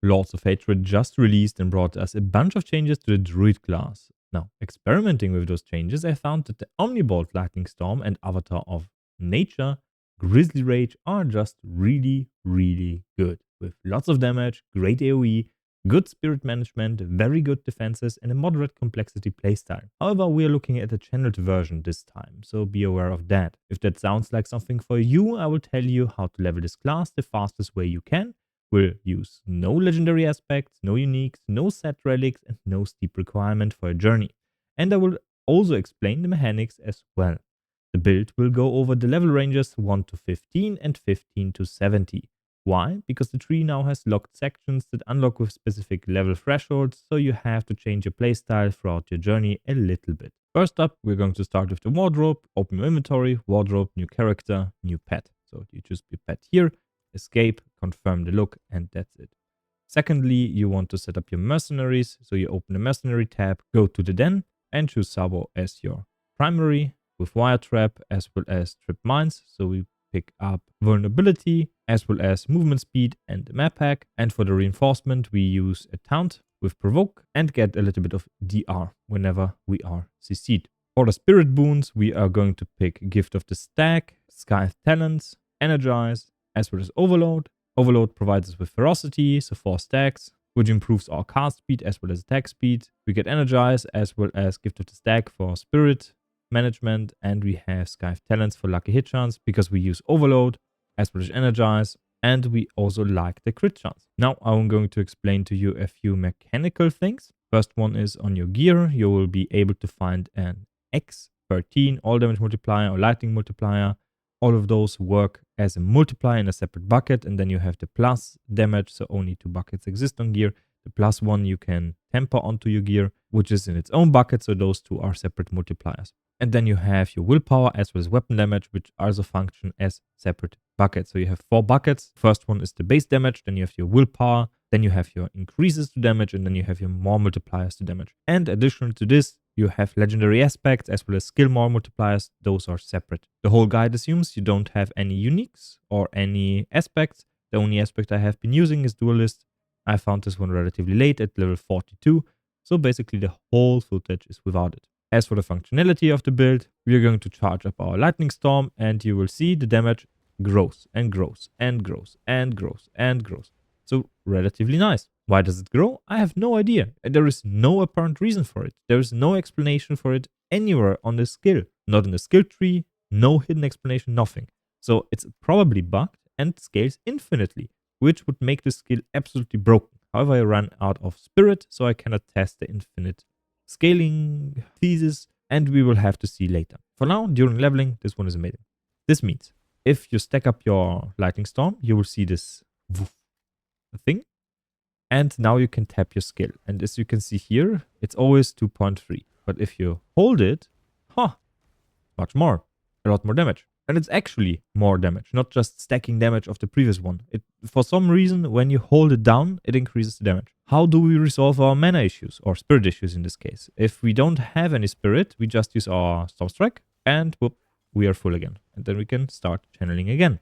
Lords of Hatred just released and brought us a bunch of changes to the Druid class. Now, experimenting with those changes, I found that the Omnibolt Lightning Storm and Avatar of Nature, Grizzly Rage, are just really, really good. With lots of damage, great AoE, good spirit management, very good defenses, and a moderate complexity playstyle. However, we are looking at a channeled version this time, so be aware of that. If that sounds like something for you, I will tell you how to level this class the fastest way you can. We'll use no legendary aspects, no uniques, no set relics, and no steep requirement for a journey. And I will also explain the mechanics as well. The build will go over the level ranges 1 to 15 and 15 to 70. Why? Because the tree now has locked sections that unlock with specific level thresholds, so you have to change your playstyle throughout your journey a little bit. First up, we're going to start with the wardrobe. Open your inventory, wardrobe, new character, new pet. So you choose your pet here, escape, confirm the look, and that's it. Secondly, you want to set up your mercenaries, so you open the mercenary tab, go to the den, and choose Sabo as your primary, with wire trap as well as trip mines, so we pick up vulnerability as well as movement speed and the map pack. And for the reinforcement, we use a taunt with provoke and get a little bit of DR whenever we are CC'd. For the spirit boons, we are going to pick Gift of the Stag, Scythe Talents, Energize, as well as Overload. Overload provides us with ferocity, so 4 stacks, which improves our cast speed as well as attack speed. We get Energize as well as Gift of the Stag for spirit management, and we have Scythe Talents for lucky hit chance because we use Overload as well as Energize, and we also like the crit chance. Now I'm going to explain to you a few mechanical things. First one is on your gear. You will be able to find an X13 all damage multiplier or lightning multiplier. All of those work as a multiplier in a separate bucket, and then you have the plus damage, so only 2 buckets exist on gear. The plus one you can temper onto your gear, which is in its own bucket, so those 2 are separate multipliers. And then you have your willpower as well as weapon damage, which also function as separate buckets. So you have 4 buckets. First one is the base damage, then you have your willpower, then you have your increases to damage, and then you have your more multipliers to damage. And additional to this, you have legendary aspects as well as skill more multipliers. Those are separate. The whole guide assumes you don't have any uniques or any aspects. The only aspect I have been using is Duelist. I found this one relatively late at level 42. So basically the whole footage is without it. As for the functionality of the build, we are going to charge up our Lightning Storm, and you will see the damage grows and grows and grows and grows and grows. So relatively nice. Why does it grow? I have no idea. There is no apparent reason for it. There is no explanation for it anywhere on the skill. Not in the skill tree, no hidden explanation, nothing. So it's probably bugged and scales infinitely, which would make the skill absolutely broken. However, I ran out of spirit, so I cannot test the infinite scaling thesis, and we will have to see later. For now, during leveling, this one is amazing. This means if you stack up your Lightning Storm, you will see this thing, and now you can tap your skill. And as you can see here, it's always 2.3. But if you hold it, much more, a lot more damage. And it's actually more damage, not just stacking damage of the previous one. For some reason, when you hold it down, it increases the damage. How do we resolve our mana issues, or spirit issues in this case? If we don't have any spirit, we just use our Storm Strike, and whoop, we are full again. And then we can start channeling again.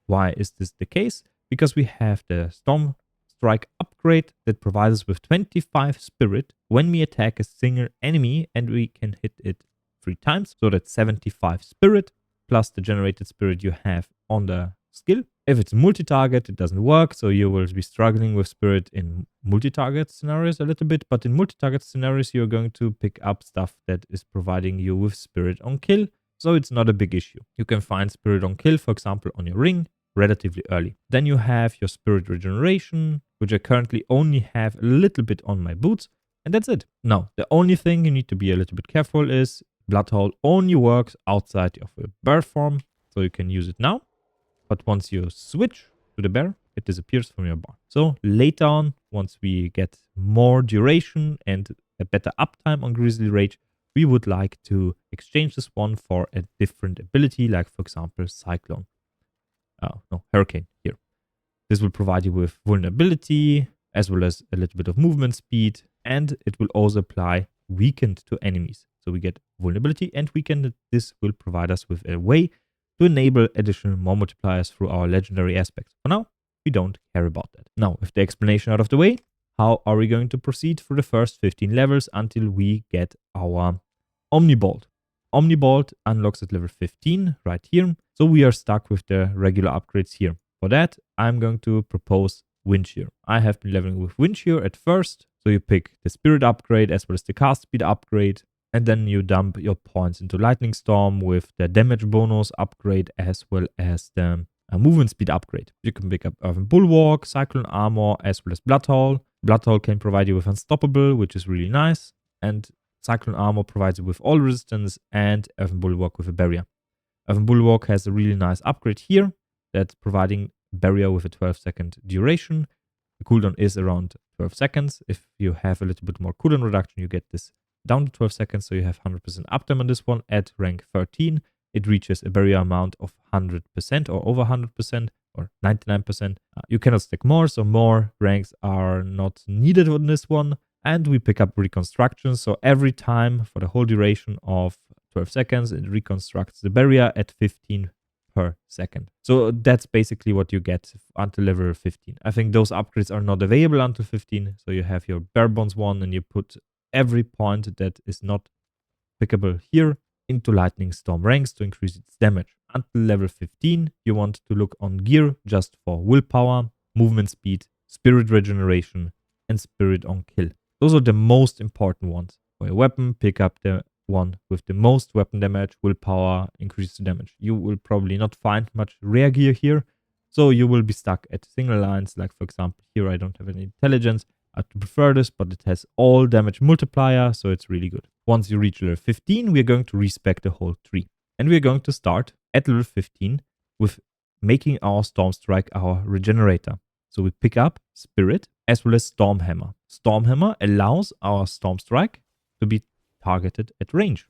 Why is this the case? Because we have the Storm Strike upgrade that provides us with 25 spirit when we attack a single enemy, and we can hit it 3 times. So that's 75 spirit. Plus the generated spirit you have on the skill. If it's multi-target, it doesn't work, so you will be struggling with spirit in multi-target scenarios a little bit, but in multi-target scenarios, you're going to pick up stuff that is providing you with spirit on kill, so it's not a big issue. You can find spirit on kill, for example, on your ring, relatively early. Then you have your spirit regeneration, which I currently only have a little bit on my boots, and that's it. Now, the only thing you need to be a little bit careful is Bloodhowl only works outside of a bear form, so you can use it now. But once you switch to the bear, it disappears from your bar. So later on, once we get more duration and a better uptime on Grizzly Rage, we would like to exchange this one for a different ability, like for example, Cyclone. Hurricane here. This will provide you with vulnerability, as well as a little bit of movement speed, and it will also apply weakened to enemies. So we get vulnerability and weakened. This will provide us with a way to enable additional more multipliers through our legendary aspects. For now, we don't care about that. Now, with the explanation out of the way, how are we going to proceed through the first 15 levels until we get our Omnibolt? Omnibolt unlocks at level 15 right here. So we are stuck with the regular upgrades here. For that, I'm going to propose Wind Shear. I have been leveling with Wind Shear at first. So you pick the Spirit upgrade as well as the cast speed upgrade. And then you dump your points into Lightning Storm with the damage bonus upgrade as well as the movement speed upgrade. You can pick up Earthen Bulwark, Cyclone Armor as well as Bloodhaul. Bloodhaul can provide you with Unstoppable, which is really nice. And Cyclone Armor provides you with all resistance and Earthen Bulwark with a barrier. Earthen Bulwark has a really nice upgrade here that's providing barrier with a 12-second duration. The cooldown is around 12 seconds. If you have a little bit more cooldown reduction, you get this down to 12 seconds, so you have 100% uptime on this one. At rank 13, it reaches a barrier amount of 100% or over 100% or 99%. You cannot stack more, so more ranks are not needed on this one. And we pick up Reconstruction, so every time for the whole duration of 12 seconds, it reconstructs the barrier at 15 per second. So that's basically what you get until level 15. I think those upgrades are not available until 15, so you have your Bare Bones one and you put every point that is not pickable here into Lightning Storm ranks to increase its damage. Until level 15, you want to look on gear just for willpower, movement speed, spirit regeneration, and spirit on kill. Those are the most important ones. For your weapon, pick up the one with the most weapon damage, willpower, increase the damage. You will probably not find much rare gear here, so you will be stuck at single lines. Like for example, here I don't have any intelligence. I prefer this, but it has all damage multiplier, so it's really good. Once you reach level 15, we're going to respec the whole tree. And we're going to start at level 15 with making our Storm Strike our regenerator. So we pick up Spirit as well as Storm Hammer. Storm Hammer allows our Storm Strike to be targeted at range.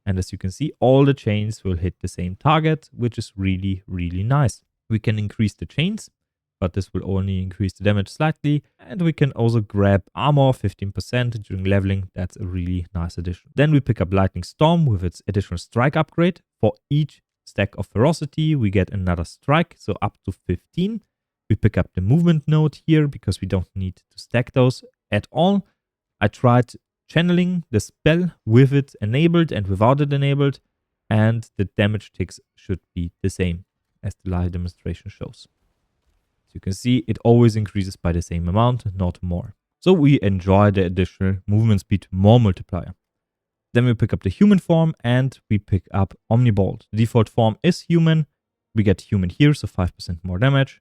And as you can see, all the chains will hit the same target, which is really, really nice. We can increase the chains, but this will only increase the damage slightly. And we can also grab armor 15% during leveling. That's a really nice addition. Then we pick up Lightning Storm with its additional strike upgrade. For each stack of ferocity, we get another strike, so up to 15. We pick up the movement node here because we don't need to stack those at all. I tried channeling the spell with it enabled and without it enabled, and the damage ticks should be the same as the live demonstration shows. As you can see, it always increases by the same amount, not more. So we enjoy the additional movement speed more multiplier. Then we pick up the human form and we pick up Omnibolt. The default form is human. We get human here, so 5% more damage.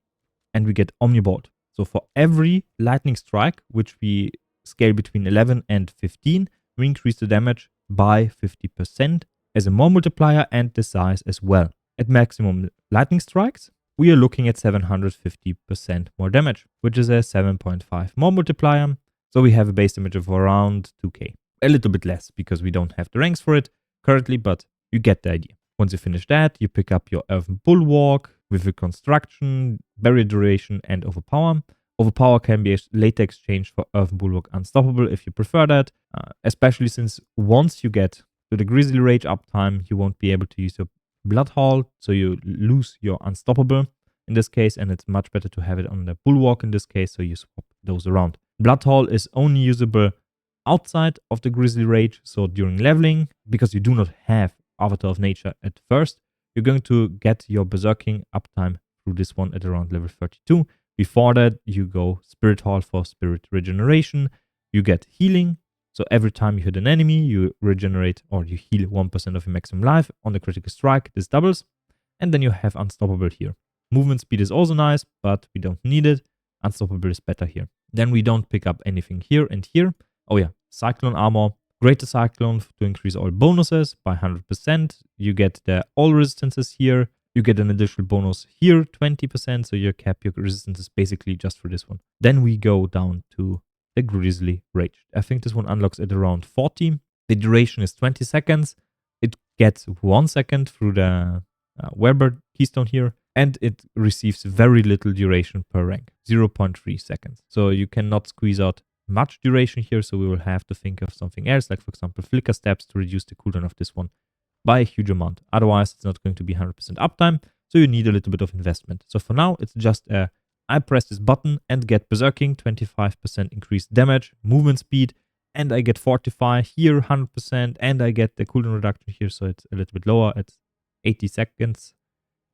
And we get Omnibolt. So for every lightning strike, which we scale between 11 and 15, we increase the damage by 50% as a more multiplier and the size as well. At maximum lightning strikes, we are looking at 750% more damage, which is a 7.5 more multiplier. So we have a base damage of around 2k. A little bit less because we don't have the ranks for it currently, but you get the idea. Once you finish that, you pick up your Earthen Bulwark with Reconstruction, Barrier Duration, and Overpower. Overpower can be later exchanged for Earthen Bulwark Unstoppable if you prefer that, especially since once you get to the Grizzly Rage uptime, you won't be able to use your Bloodhaul, so you lose your Unstoppable in this case, and it's much better to have it on the Bulwark in this case, so you swap those around. Bloodhaul is only usable outside of the Grizzly Rage, so during leveling, because you do not have Avatar of Nature at first, you're going to get your Berserking uptime through this one at around level 32. Before that, you go Spirit Hall for Spirit Regeneration. You get Healing, so every time you hit an enemy, you regenerate or you heal 1% of your maximum life. On the critical strike, this doubles. And then you have Unstoppable here. Movement speed is also nice, but we don't need it. Unstoppable is better here. Then we don't pick up anything here and here. Oh yeah, Cyclone Armor. Greater Cyclone to increase all bonuses by 100%. You get the all resistances here. You get an additional bonus here, 20%. So you cap your resistances basically just for this one. Then we go down to the Grizzly Rage. I think this one unlocks at around 40. The duration is 20 seconds. It gets 1 second through the Weber keystone here. And it receives very little duration per rank, 0.3 seconds. So you cannot squeeze out much duration here, so we will have to think of something else, like for example flicker steps to reduce the cooldown of this one by a huge amount. Otherwise it's not going to be 100% uptime, so you need a little bit of investment. So for now it's just a I press this button and get Berserking, 25% increased damage, movement speed, and I get Fortify here, 100%, and I get the cooldown reduction here, so it's a little bit lower, it's 80 seconds.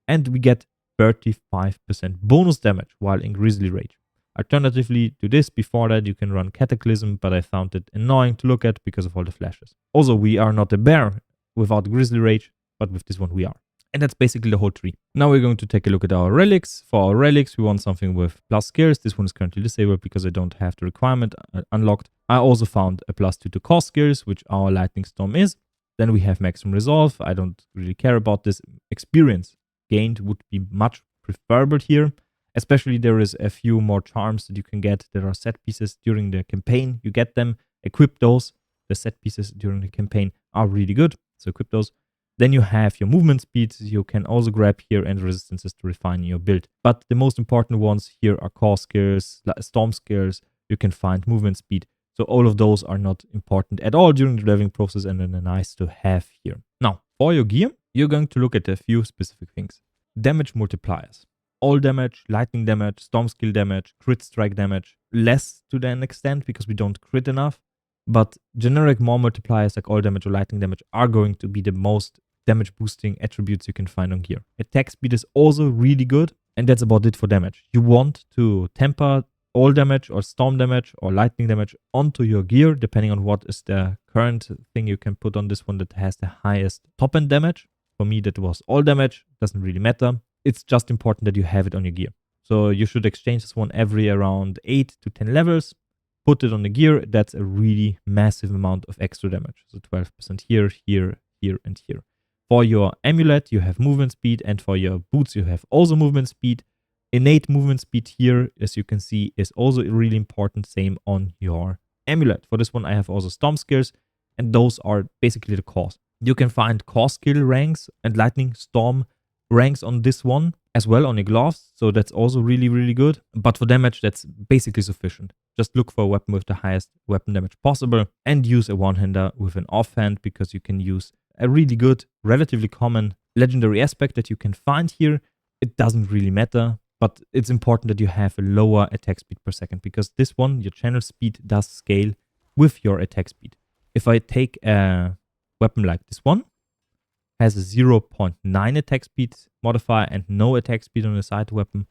And we get 35% bonus damage while in Grizzly Rage. Alternatively to this, before that, you can run Cataclysm, but I found it annoying to look at because of all the flashes. Also, we are not a bear without Grizzly Rage, but with this one we are. And that's basically the whole tree. Now we're going to take a look at our relics. For our relics, we want something with plus skills. This one is currently disabled because I don't have the requirement unlocked. I also found a +2 to cost skills, which our Lightning Storm is. Then we have maximum resolve. I don't really care about this. Experience gained would be much preferable here. Especially there is a few more charms that you can get. There are set pieces during the campaign. You get them, equip those. The set pieces during the campaign are really good, so equip those. Then you have your movement speeds. You can also grab here and resistances to refine your build. But the most important ones here are core skills, storm skills. You can find movement speed. So all of those are not important at all during the leveling process and then nice to have here. Now, for your gear, you're going to look at a few specific things. Damage multipliers. All damage, lightning damage, storm skill damage, crit strike damage. Less to an extent because we don't crit enough. But generic more multipliers like all damage or lightning damage are going to be the most damage boosting attributes you can find on gear. Attack speed is also really good, and that's about it for damage. You want to temper all damage or storm damage or lightning damage onto your gear, depending on what is the current thing you can put on this one that has the highest top end damage. For me, that was all damage. Doesn't really matter. It's just important that you have it on your gear. So you should exchange this one every around 8 to 10 levels. Put it on the gear. That's a really massive amount of extra damage. So 12% here, here, here, and here. For your amulet, you have movement speed, and for your boots, you have also movement speed. Innate movement speed here, as you can see, is also really important. Same on your amulet. For this one, I have also storm skills, and those are basically the cores. You can find core skill ranks and lightning storm ranks on this one as well on your gloves. So that's also really, really good. But for damage, that's basically sufficient. Just look for a weapon with the highest weapon damage possible and use a one-hander with an offhand because you can use a really good, relatively common legendary aspect that you can find here. It doesn't really matter, but it's important that you have a lower attack speed per second because this one, your channel speed, does scale with your attack speed. If I take a weapon like this one, has a 0.9 attack speed modifier and no attack speed on the side weapon,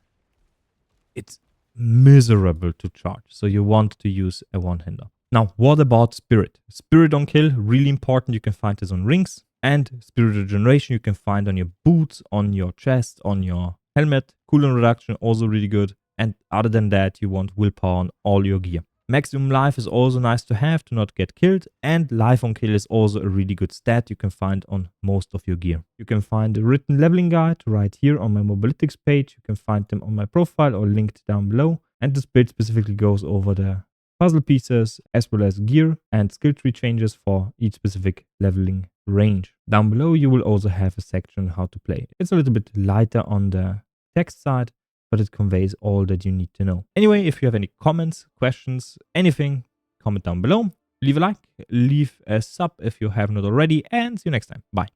it's miserable to charge. So you want to use a one-hander. Now, what about Spirit? Spirit on kill, really important. You can find this on rings. And Spirit regeneration you can find on your boots, on your chest, on your helmet. Cooldown reduction, also really good. And other than that, you want willpower on all your gear. Maximum life is also nice to have to not get killed. And life on kill is also a really good stat you can find on most of your gear. You can find a written leveling guide right here on my Mobalytics page. You can find them on my profile or linked down below. And this build specifically goes over the puzzle pieces as well as gear and skill tree changes for each specific leveling range. Down below you will also have a section how to play. It's a little bit lighter on the text side, but it conveys all that you need to know. Anyway, if you have any comments, questions, anything, comment down below. Leave a like, leave a sub if you have not already, and see you next time. Bye.